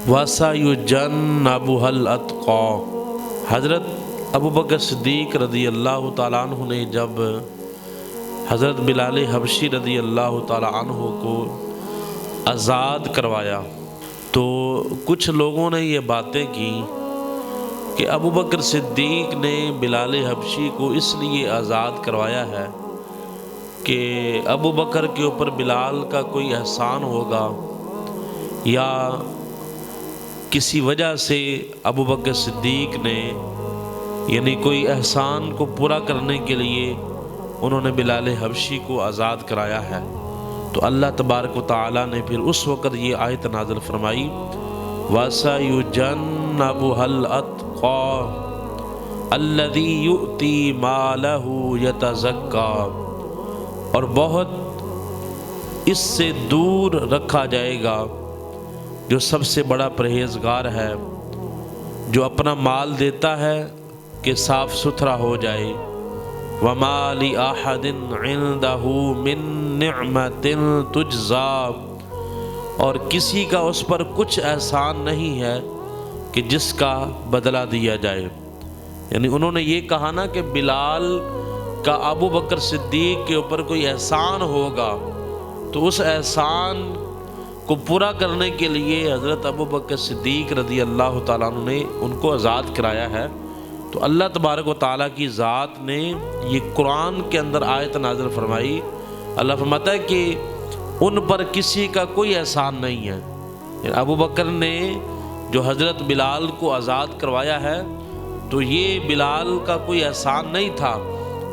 وَسَيُجَنَّبُهَا الْأَتْقَى۔ حضرت ابو بکر صدیق رضی اللہ تعالیٰ عنہ نے جب حضرت بلال حبشی رضی اللہ تعالیٰ عنہ کو آزاد کروایا تو کچھ لوگوں نے یہ باتیں کی کہ ابو بکر صدیق نے بلال حبشی کو اس لیے آزاد کروایا ہے کہ ابو بکر کے اوپر بلال کا کوئی احسان ہوگا یا کسی وجہ سے ابو بکر صدیق نے یعنی کوئی احسان کو پورا کرنے کے لیے انہوں نے بلال حبشی کو آزاد کرایا ہے۔ تو اللہ تبارک و تعالیٰ نے پھر اس وقت یہ آیت نازل فرمائی وَسَيُجَنَّبُهَا الْأَتْقَى الَّذِي يُؤْتِي مَالَهُ يَتَزَكَّى، اور بہت اس سے دور رکھا جائے گا جو سب سے بڑا پرہیزگار ہے، جو اپنا مال دیتا ہے کہ صاف ستھرا ہو جائے۔ وَمَا لِأَحَدٍ عِنْدَهُ مِن نِعْمَةٍ تُجْزَى، اور کسی کا اس پر کچھ احسان نہیں ہے کہ جس کا بدلہ دیا جائے۔ یعنی انہوں نے یہ کہا نا کہ بلال کا ابو بکر صدیق کے اوپر کوئی احسان ہوگا تو اس احسان کو پورا کرنے کے لیے حضرت ابو بکر صدیق رضی اللہ تعالیٰ عنہ نے ان کو آزاد کرایا ہے۔ تو اللہ تبارک و تعالیٰ کی ذات نے یہ قرآن کے اندر آیت نازل فرمائی۔ اللہ فرماتا ہے کہ ان پر کسی کا کوئی احسان نہیں ہے۔ ابو بکر نے جو حضرت بلال کو آزاد کروایا ہے تو یہ بلال کا کوئی احسان نہیں تھا،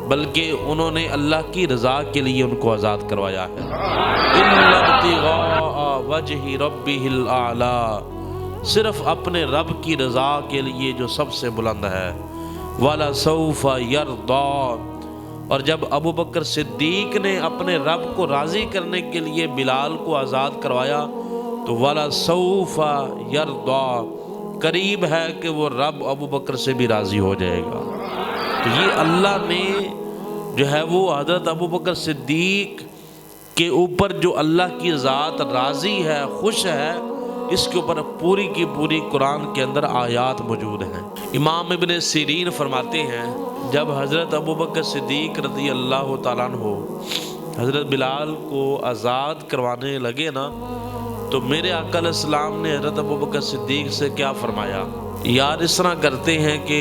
بلکہ انہوں نے اللہ کی رضا کے لیے ان کو آزاد کروایا ہے۔ إِلَّا ابْتِغَاءَ وَجْهِ رَبِّهِ الْأَعْلَى، صرف اپنے رب کی رضا کے لیے جو سب سے بلند ہے۔ وَلَسَوْفَ يَرْضَى، اور جب ابو بکر صدیق نے اپنے رب کو راضی کرنے کے لیے بلال کو آزاد کروایا تو وَلَسَوْفَ يَرْضَى، قریب ہے کہ وہ رب ابو بکر سے بھی راضی ہو جائے گا۔ تو یہ اللہ نے جو ہے وہ حضرت ابو بکر صدیق کے اوپر جو اللہ کی ذات راضی ہے، خوش ہے، اس کے اوپر پوری کی پوری قرآن کے اندر آیات موجود ہیں۔ امام ابن سیرین فرماتے ہیں جب حضرت ابو بکر صدیق رضی اللہ تعالیٰ عنہ حضرت بلال کو آزاد کروانے لگے نا تو میرے آقا علیہ السلام نے حضرت ابو بکر صدیق سے کیا فرمایا، یار اس طرح کرتے ہیں کہ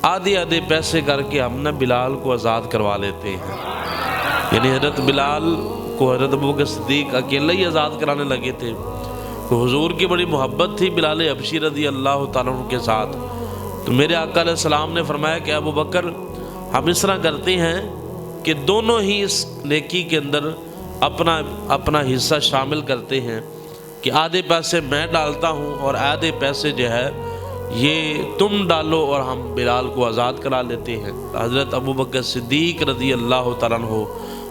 آدھے آدھے پیسے کر کے ہم نے بلال کو آزاد کروا لیتے ہیں۔ یعنی حضرت بلال کو حضرت ابو بکر صدیق اکیلے ہی آزاد کرانے لگے تھے۔ تو حضور کی بڑی محبت تھی بلال حبشی رضی اللہ تعالیٰ عنہ کے ساتھ، تو میرے آقا علیہ السلام نے فرمایا کہ ابو بکر ہم اس طرح کرتے ہیں کہ دونوں ہی اس نیکی کے اندر اپنا حصہ شامل کرتے ہیں کہ آدھے پیسے میں ڈالتا ہوں اور آدھے پیسے جو ہے یہ تم ڈالو اور ہم بلال کو آزاد کرا لیتے ہیں۔ حضرت ابو بکر صدیق رضی اللہ تعالیٰ عنہ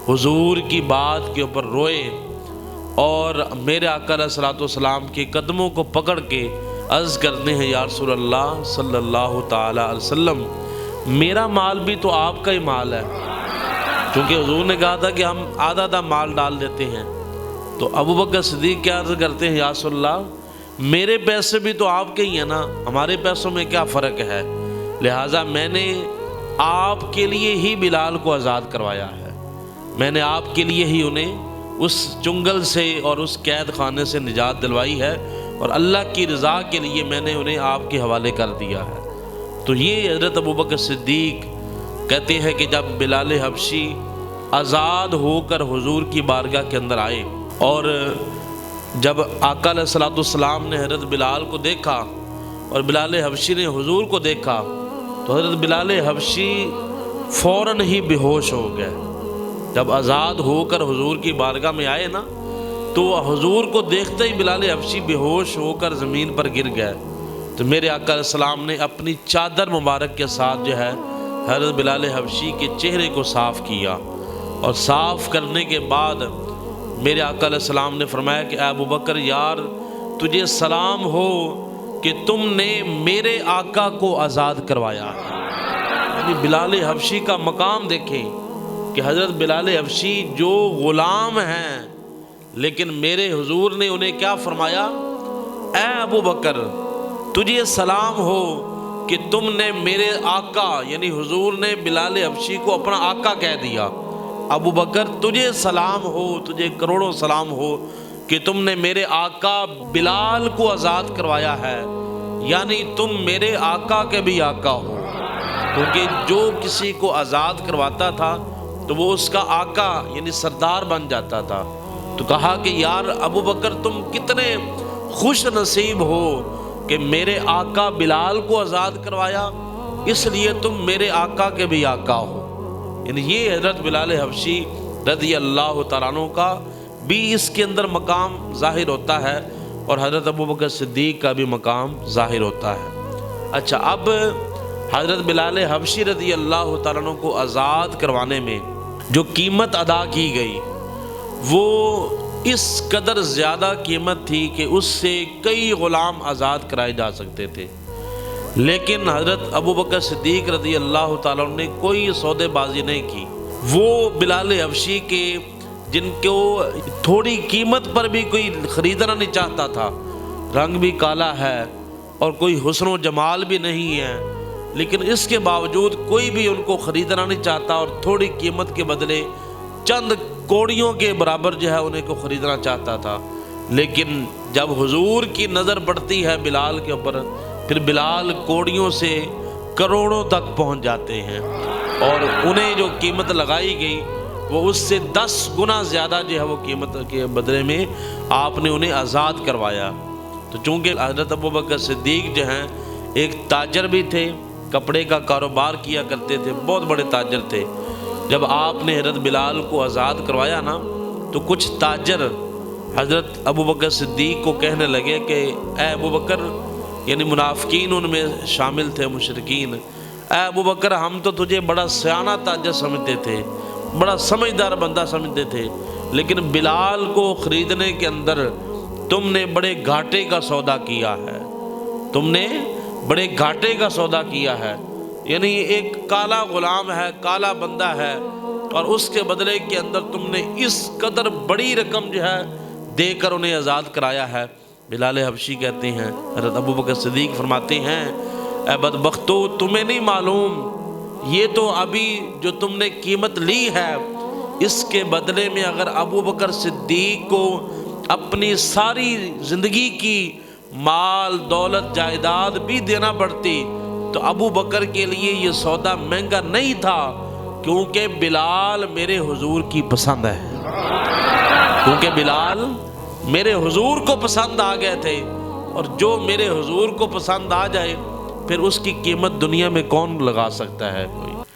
حضور کی بات کے اوپر روئے اور میرے آقا علیہ السلام کے قدموں کو پکڑ کے عرض کرتے ہیں یا رسول اللہ صلی اللہ تعالیٰ علیہ وسلم، میرا مال بھی تو آپ کا ہی مال ہے، کیونکہ حضور نے کہا تھا کہ ہم آدھا آدھا مال ڈال دیتے ہیں۔ تو ابو بکر صدیق کیا عرض کرتے ہیں یا رسول اللہ میرے پیسے بھی تو آپ کے ہی ہیں نا، ہمارے پیسوں میں کیا فرق ہے، لہٰذا میں نے آپ کے لیے ہی بلال کو آزاد کروایا ہے، میں نے آپ کے لیے ہی انہیں اس چنگل سے اور اس قید خانے سے نجات دلوائی ہے اور اللہ کی رضا کے لیے میں نے انہیں آپ کے حوالے کر دیا ہے۔ تو یہ حضرت ابو بکر صدیق کہتے ہیں کہ جب بلال حبشی آزاد ہو کر حضور کی بارگاہ کے اندر آئے اور جب آقا علیہ السلام نے حضرت بلال کو دیکھا اور بلال حبشی نے حضور کو دیکھا تو حضرت بلال حبشی فوراً ہی بے ہوش ہو گئے۔ جب آزاد ہو کر حضور کی بارگاہ میں آئے نا تو حضور کو دیکھتے ہی بلال حبشی بے ہوش ہو کر زمین پر گر گئے۔ تو میرے آقا علیہ السلام نے اپنی چادر مبارک کے ساتھ جو ہے حضرت بلال حبشی کے چہرے کو صاف کیا اور صاف کرنے کے بعد میرے آقا علیہ السلام نے فرمایا کہ اے ابو بکر یار تجھے سلام ہو کہ تم نے میرے آقا کو آزاد کروایا ہے۔ یعنی بلال حبشی کا مقام دیکھیں کہ حضرت بلال حبشی جو غلام ہیں لیکن میرے حضور نے انہیں کیا فرمایا، اے ابو بکر تجھے سلام ہو کہ تم نے میرے آقا یعنی حضور نے بلال حبشی کو اپنا آقا کہہ دیا۔ ابو بکر تجھے سلام ہو، تجھے کروڑوں سلام ہو کہ تم نے میرے آقا بلال کو آزاد کروایا ہے، یعنی تم میرے آقا کے بھی آقا ہو، کیونکہ جو کسی کو آزاد کرواتا تھا تو وہ اس کا آقا یعنی سردار بن جاتا تھا۔ تو کہا کہ یار ابو بکر تم کتنے خوش نصیب ہو کہ میرے آقا بلال کو آزاد کروایا، اس لیے تم میرے آقا کے بھی آقا ہو۔ یعنی یہ حضرت بلال حبشی رضی اللہ تعالیٰ عنہ کا بھی اس کے اندر مقام ظاہر ہوتا ہے، اور حضرت ابو بکر صدیق کا بھی مقام ظاہر ہوتا ہے۔ اچھا، اب حضرت بلال حبشی رضی اللہ تعالیٰ عنہ کو آزاد کروانے میں جو قیمت ادا کی گئی وہ اس قدر زیادہ قیمت تھی کہ اس سے کئی غلام آزاد کرائے جا سکتے تھے، لیکن حضرت ابو بکر صدیق رضی اللہ تعالیٰ عنہ نے کوئی سودے بازی نہیں کی۔ وہ بلال حبشی کے جن کو تھوڑی قیمت پر بھی کوئی خریدنا نہیں چاہتا تھا، رنگ بھی کالا ہے اور کوئی حسن و جمال بھی نہیں ہے، لیکن اس کے باوجود کوئی بھی ان کو خریدنا نہیں چاہتا، اور تھوڑی قیمت کے بدلے چند کوڑیوں کے برابر جو ہے انہیں کو خریدنا چاہتا تھا۔ لیکن جب حضور کی نظر پڑتی ہے بلال کے اوپر، پھر بلال کوڑیوں سے کروڑوں تک پہنچ جاتے ہیں، اور انہیں جو قیمت لگائی گئی وہ اس سے 10 گنا زیادہ جو ہے وہ قیمت کے بدلے میں آپ نے انہیں آزاد کروایا۔ تو چونکہ حضرت ابو بکر صدیق جو ہیں ایک تاجر بھی تھے، کپڑے کا کاروبار کیا کرتے تھے، بہت بڑے تاجر تھے۔ جب آپ نے حضرت بلال کو آزاد کروایا نا، تو کچھ تاجر حضرت ابو بکر صدیق کو کہنے لگے کہ اے ابو بکر، یعنی منافقین ان میں شامل تھے، مشرکین، اے ابو بکر ہم تو تجھے بڑا سیانہ تاجر سمجھتے تھے، بڑا سمجھدار بندہ سمجھتے تھے، لیکن بلال کو خریدنے کے اندر تم نے بڑے گھاٹے کا سودا کیا ہے، تم نے بڑے گھاٹے کا سودا کیا ہے۔ یعنی ایک کالا غلام ہے، کالا بندہ ہے، اور اس کے بدلے کے اندر تم نے اس قدر بڑی رقم جو ہے دے کر انہیں آزاد کرایا ہے۔ بلال حبشی کہتے ہیں، حضرت ابو بکر صدیق فرماتے ہیں، اے بدبختو تمہیں نہیں معلوم، یہ تو ابھی جو تم نے قیمت لی ہے اس کے بدلے میں اگر ابو بکر صدیق کو اپنی ساری زندگی کی مال دولت جائیداد بھی دینا پڑتی تو ابو بکر کے لیے یہ سودا مہنگا نہیں تھا، کیونکہ بلال میرے حضور کی پسند ہے، کیونکہ بلال میرے حضور کو پسند آ گئے تھے، اور جو میرے حضور کو پسند آ جائے پھر اس کی قیمت دنیا میں کون لگا سکتا ہے؟ کوئی